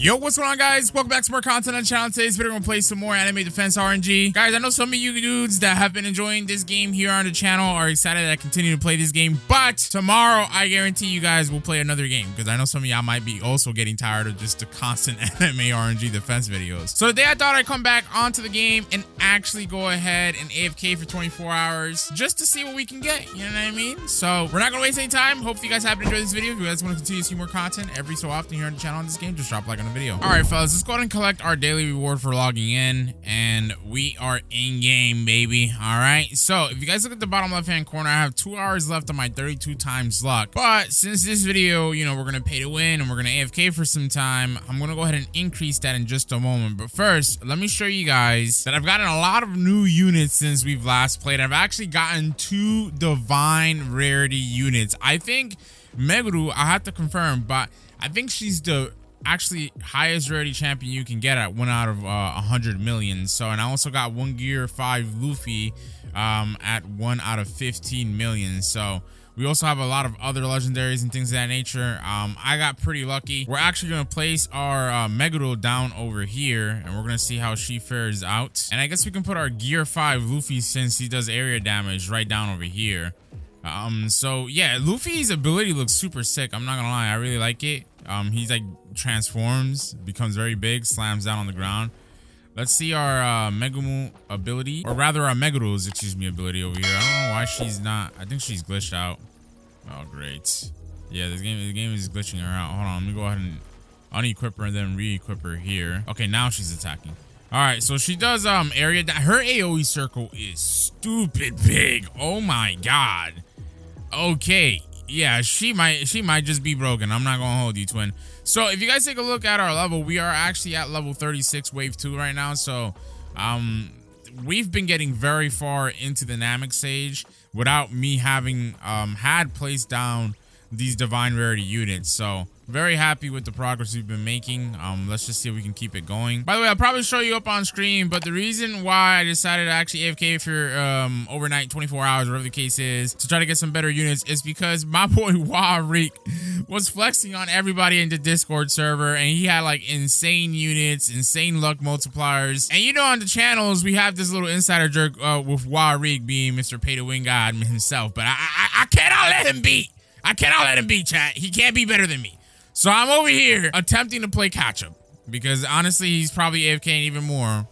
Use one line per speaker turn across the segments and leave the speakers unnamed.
Yo, what's going on, guys? Welcome back to more content on the channel. Today's video, we're gonna play some more anime defense RNG. Guys, I know some of you dudes that have been enjoying this game here on the channel are excited that I continue to play this game, but tomorrow I guarantee you guys will play another game, because I know some of y'all might be also getting tired of just the constant anime RNG defense videos. So today I thought I'd come back onto the game and actually go ahead and AFK for 24 hours just to see what we can get, you know what I mean? So we're not gonna waste any time. Hopefully you guys happen to enjoy this video. If you guys want to continue to see more content every so often here on the channel on this game, just drop a like on the video. All right, fellas, let's go ahead and collect our daily reward for logging in, and we are in game, baby. All right, so if you guys look at the bottom left hand corner, I have 2 hours left on my 32 times luck, but since this video, you know, we're gonna pay to win and we're gonna AFK for some time, I'm gonna go ahead and increase that in just a moment. But first, let me show you guys that I've gotten a lot of new units since we've last played. I've actually gotten 2 divine rarity units. I think Meguru, I have to confirm, but I think she's the actually highest rarity champion you can get at 1 out of 100 million. So, and I also got 1 Gear 5 Luffy at 1 out of 15 million. So we also have a lot of other legendaries and things of that nature. I got pretty lucky. We're actually going to place our Meguro down over here, and we're going to see how she fares out. And I guess we can put our Gear 5 Luffy, since he does area damage, right down over here. So yeah, Luffy's ability looks super sick. I'm not gonna lie, I really like it. He's like transforms, becomes very big, slams down on the ground. Let's see our Megumu ability, or rather our Meguru's, excuse me, ability over here. I don't know why she's not. I think she's glitched out. Oh great. Yeah, the game is glitching her out. Hold on, let me go ahead and unequip her and then re-equip her here. Okay, now she's attacking. All right, so she does area. Her AoE circle is stupid big. Oh my god. Okay, yeah, she might just be broken. I'm not gonna hold you, twin. So if you guys take a look at our level, we are actually at level 36 wave 2 right now. So we've been getting very far into the Namek stage without me having had placed down these divine rarity units. So very happy with the progress we've been making. Let's just see if we can keep it going. By the way, I'll probably show you up on screen, but the reason why I decided to actually AFK for overnight, 24 hours, whatever the case is, to try to get some better units, is because my boy Warik was flexing on everybody in the Discord server, and he had like insane units, insane luck multipliers. And you know, on the channels we have this little insider jerk with Warik being Mr. Pay to Win God himself, but I cannot let him beat. I cannot let him beat, chat. He can't be better than me. So I'm over here attempting to play catch up, because honestly, he's probably AFKing even more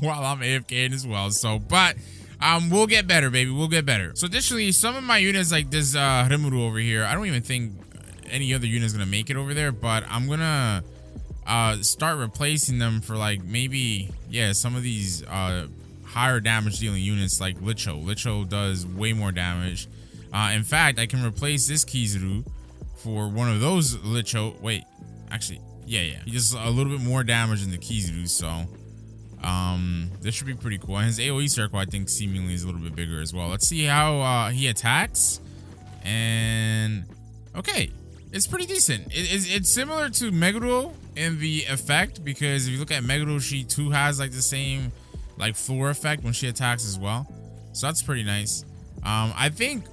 while I'm AFKing as well. So, but we'll get better, baby. We'll get better. So additionally, some of my units, like this Rimuru over here, I don't even think any other unit is gonna make it over there, but I'm gonna start replacing them for like maybe, yeah, some of these higher damage dealing units like Licho. Licho does way more damage. In fact, I can replace this Kizuru for one of those Licho. Wait, actually, yeah. He does a little bit more damage than the Kizuru, so this should be pretty cool. And his AoE circle, I think, seemingly is a little bit bigger as well. Let's see how he attacks. And okay, it's pretty decent. It's similar to Meguro in the effect, because if you look at Meguro, she too has like the same like floor effect when she attacks as well. So that's pretty nice. I think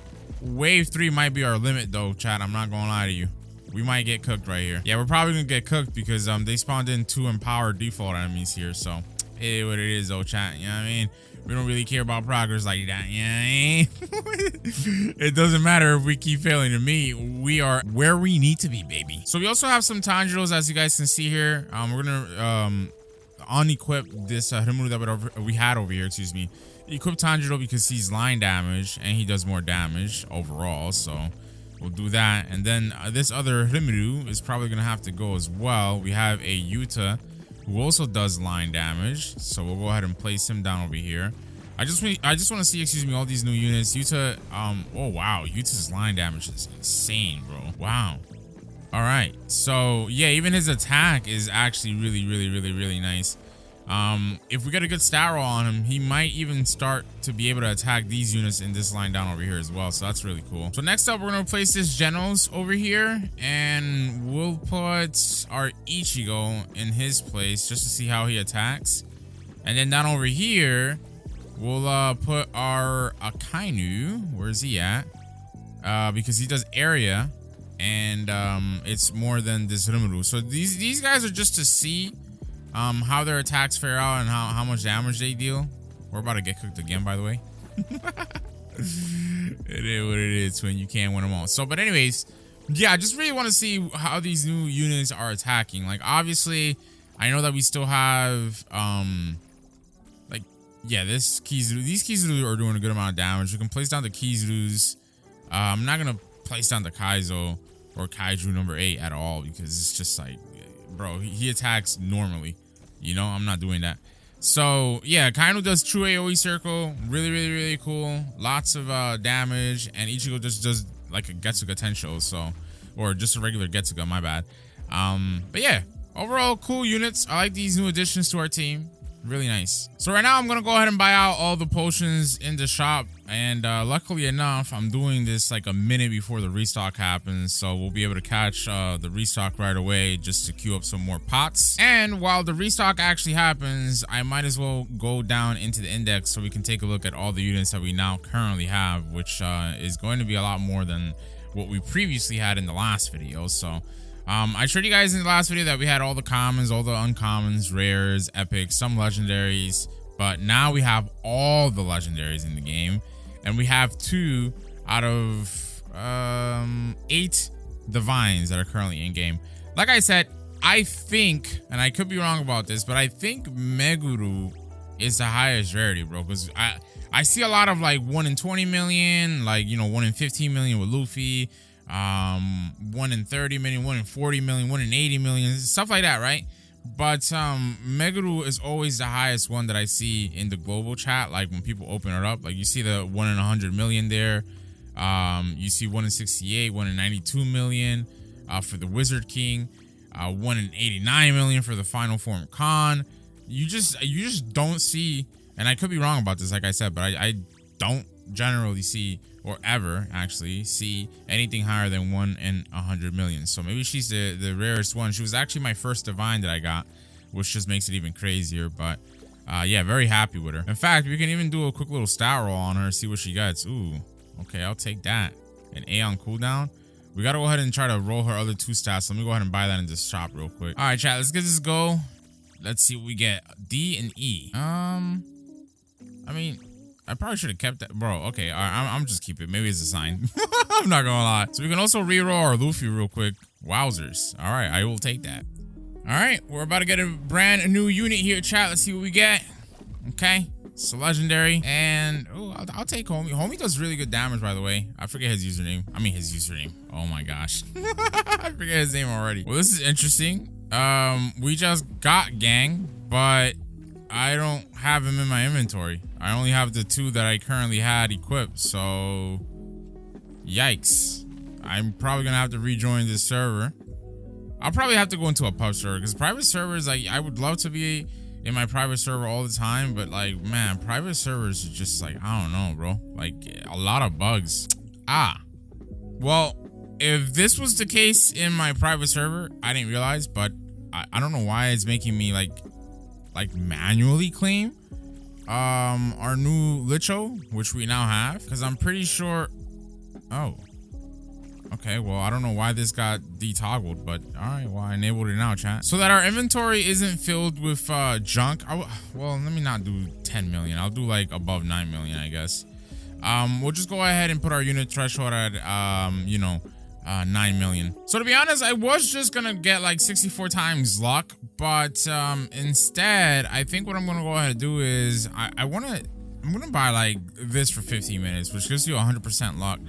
wave 3 might be our limit though, chat. I'm not gonna lie to you. We might get cooked right here. Yeah, we're probably gonna get cooked because they spawned in 2 empowered default enemies here. So it is what it is though, chat. You know what I mean? We don't really care about progress like that. You know what I mean? It doesn't matter if we keep failing. To me, we are where we need to be, baby. So we also have some Tanjiros, as you guys can see here. We're gonna unequip this Rimuru that we had over here, excuse me. Equip Tanjiro because he's line damage and he does more damage overall, so we'll do that. And then this other Rimuru is probably gonna have to go as well. We have a Yuta who also does line damage, so we'll go ahead and place him down over here. I just want to see, excuse me, all these new units. Yuta, oh wow, Yuta's line damage is insane, bro. Wow. All right, so yeah, even his attack is actually really nice. If we get a good stat roll on him, he might even start to be able to attack these units in this line down over here as well. So that's really cool. So next up, we're gonna replace this Genos over here, and we'll put our Ichigo in his place just to see how he attacks. And then down over here, we'll put our Akainu. Where's he at? Because he does area. and it's more than this Rimuru. So these guys are just to see how their attacks fare out and how much damage they deal. We're about to get cooked again, by the way. It is what it is when you can't win them all. So, but anyways, yeah, I just really want to see how these new units are attacking. Like, obviously, I know that we still have like, yeah, these Kizuru are doing a good amount of damage. You can place down the Kizurus. I'm not gonna place down the Kaizo or Kaiju number 8 at all, because it's just like, bro, he attacks normally. You know, I'm not doing that. So yeah, Kainu does true AoE circle, really cool, lots of damage, and Ichigo just does like a Getsuga Tensho, so, or just a regular Getsuga, my bad. But yeah, overall cool units. I like these new additions to our team, really nice. So right now I'm gonna go ahead and buy out all the potions in the shop, and luckily enough, I'm doing this like a minute before the restock happens, so we'll be able to catch the restock right away just to queue up some more pots. And while the restock actually happens, I might as well go down into the index so we can take a look at all the units that we now currently have, which is going to be a lot more than what we previously had in the last video. So I showed you guys in the last video that we had all the commons, all the uncommons, rares, epics, some legendaries, but now we have all the legendaries in the game, and we have 2 out of 8 divines that are currently in game. Like I said, I think, and I could be wrong about this, but I think Meguru is the highest rarity, bro, because I see a lot of like 1 in 20 million, like, you know, 1 in 15 million with Luffy, 1 in 30 million, 1 in 40 million, 1 in 80 million, stuff like that, right? But Meguru is always the highest one that I see in the global chat. Like when people open it up, like you see the 1 in 100 million there. You see 1 in 68, 1 in 92 million for the Wizard King, 1 in 89 million for the Final Form Khan. You just don't see, and I could be wrong about this, like I said, but I don't generally see, or ever actually see, anything higher than 1 in 100 million. So maybe she's the rarest one. She was actually my first divine that I got, which just makes it even crazier. But yeah, very happy with her. In fact, we can even do a quick little stat roll on her, see what she gets. Ooh, okay, I'll take that. An A on cooldown. We gotta go ahead and try to roll her other 2 stats. Let me go ahead and buy that in this shop real quick. All right, chat, let's get this go. Let's see what we get. D and E. I mean, I probably should have kept that, bro. Okay, all right, I'm just keep it. Maybe it's a sign. I'm not gonna lie. So we can also reroll our Luffy real quick. Wowzers. All right, I will take that. All right, we're about to get a brand new unit here, chat. Let's see what we get. Okay, it's a legendary, and oh, I'll take Homie. Homie does really good damage, by the way. I forget his username. I mean his username. Oh my gosh, I forget his name already. Well, this is interesting. We just got Gang, but I don't have him in my inventory. I only have the 2 that I currently had equipped, so yikes. I'm probably gonna have to rejoin this server. I'll probably have to go into a pub server, because private servers, like, I would love to be in my private server all the time, but like, man, private servers are just like, I don't know, bro, like a lot of bugs. Well, if this was the case in my private server, I didn't realize, but I don't know why it's making me like manually claim our new Licho, which we now have, because I'm pretty sure. Oh, okay, well, I don't know why this got detoggled, but all right, well, I enabled it now, chat, so that our inventory isn't filled with junk. Well, let me not do 10 million. I'll do like above 9 million, I guess. We'll just go ahead and put our unit threshold at you know, 9 million. So to be honest, I was just gonna get like 64 times luck, but instead, I think what I'm gonna go ahead and do is I'm gonna buy like this for 15 minutes, which gives you 100% luck.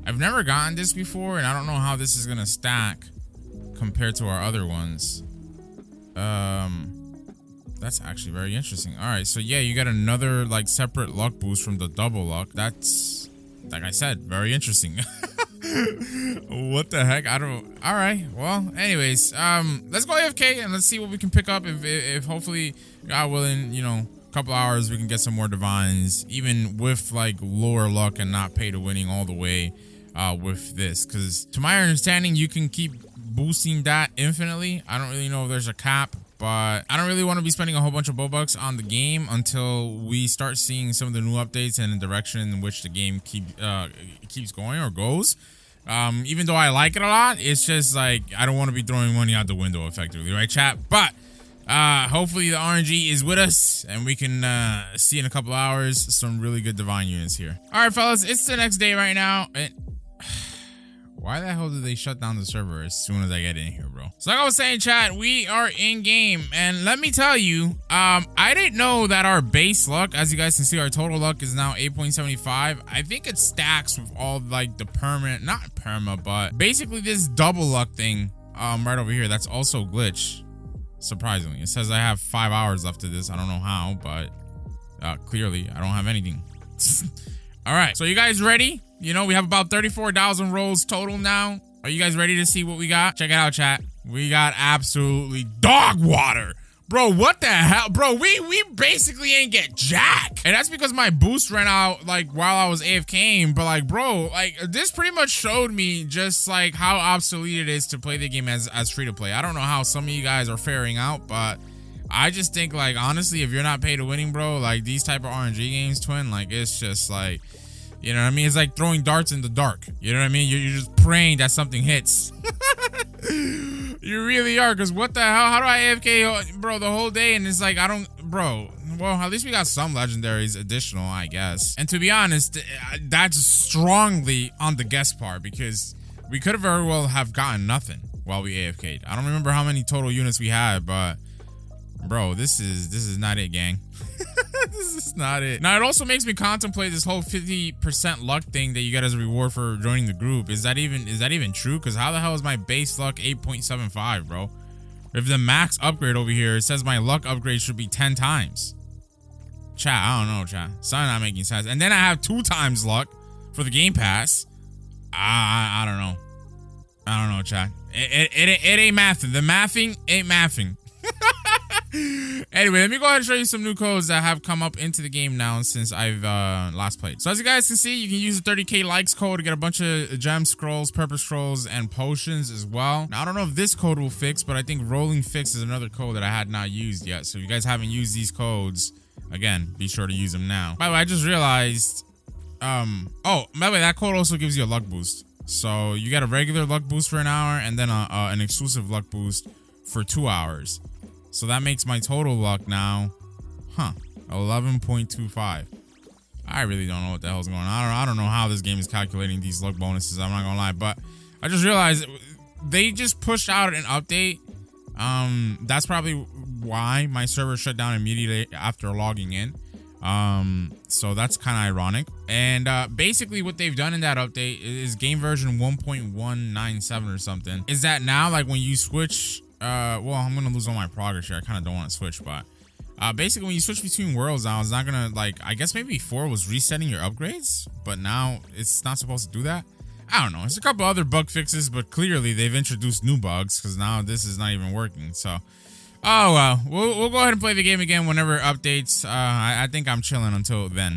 I've never gotten this before, and I don't know how this is gonna stack compared to our other ones. That's actually very interesting. All right, so yeah, you get another like separate luck boost from the double luck. That's, like I said, very interesting. What the heck? I don't. All right, well, anyways, let's go AFK and let's see what we can pick up. If hopefully, God willing, you know, a couple hours we can get some more divines, even with like lower luck and not pay to winning all the way with this, because to my understanding, you can keep boosting that infinitely. I don't really know if there's a cap, but I don't really want to be spending a whole bunch of Robux on the game until we start seeing some of the new updates and the direction in which the game keeps going or goes. Even though I like it a lot, it's just like I don't want to be throwing money out the window effectively, right, chat? But hopefully the RNG is with us and we can see in a couple hours some really good divine units here. All right, fellas, it's the next day right now. Why the hell did they shut down the server as soon as I get in here, bro? So like I was saying, chat, we are in game, and let me tell you, I didn't know that our base luck, as you guys can see, our total luck is now 8.75. I think it stacks with all like the permanent, not perma, but basically this double luck thing right over here. That's also glitch. Surprisingly, it says I have 5 hours left of this. I don't know how, but clearly I don't have anything. All right, so you guys ready? You know, we have about 34,000 rolls total now. Are you guys ready to see what we got? Check it out, chat. We got absolutely dog water. Bro, what the hell? Bro, we basically ain't get jack. And that's because my boost ran out like while I was AFKing. But like, bro, like this pretty much showed me just like how obsolete it is to play the game as free to play. I don't know how some of you guys are faring out, but I just think like, honestly, if you're not paid to winning, bro, like these type of RNG games, twin, like it's just like, you know what I mean? It's like throwing darts in the dark. You know what I mean? You're just praying that something hits. You really are, because what the hell? How do I AFK, bro, the whole day? And it's like, I don't, bro. Well, at least we got some legendaries additional, I guess. And to be honest, that's strongly on the guess part, because we could have very well have gotten nothing while we AFK'd. I don't remember how many total units we had, but bro, this is not it, gang. This is not it. Now, it also makes me contemplate this whole 50% luck thing that you get as a reward for joining the group. Is that even true? Because how the hell is my base luck 8.75, bro? If the max upgrade over here, it says my luck upgrade should be 10 times. Chat, I don't know, chat. Something not making sense. And then I have 2 times luck for the game pass. I don't know. I don't know, chat. It ain't mathing. The mathing ain't mathing. Anyway, let me go ahead and show you some new codes that have come up into the game now since I've last played. So as you guys can see, you can use the 30k likes code to get a bunch of gem scrolls, purpose scrolls, and potions as well. Now, I don't know if this code will fix, but I think rolling fix is another code that I had not used yet. So if you guys haven't used these codes, again, be sure to use them now. By the way, I just realized, oh, by the way, that code also gives you a luck boost. So you get a regular luck boost for an hour and then an exclusive luck boost for 2 hours. So that makes my total luck now, 11.25. I really don't know what the hell's going on. I don't know how this game is calculating these luck bonuses. I'm not gonna lie, but I just realized they just pushed out an update. That's probably why my server shut down immediately after logging in. So that's kind of ironic. And basically what they've done in that update is game version 1.197 or something. Is that now, like when you switch, well, I'm gonna lose all my progress here. I kind of don't want to switch, but basically when you switch between worlds now, it's not gonna, like, I guess maybe before was resetting your upgrades, but now it's not supposed to do that. I don't know. There's a couple other bug fixes, but clearly they've introduced new bugs because now this is not even working. So, oh well, we'll go ahead and play the game again whenever it updates. I think I'm chilling until then.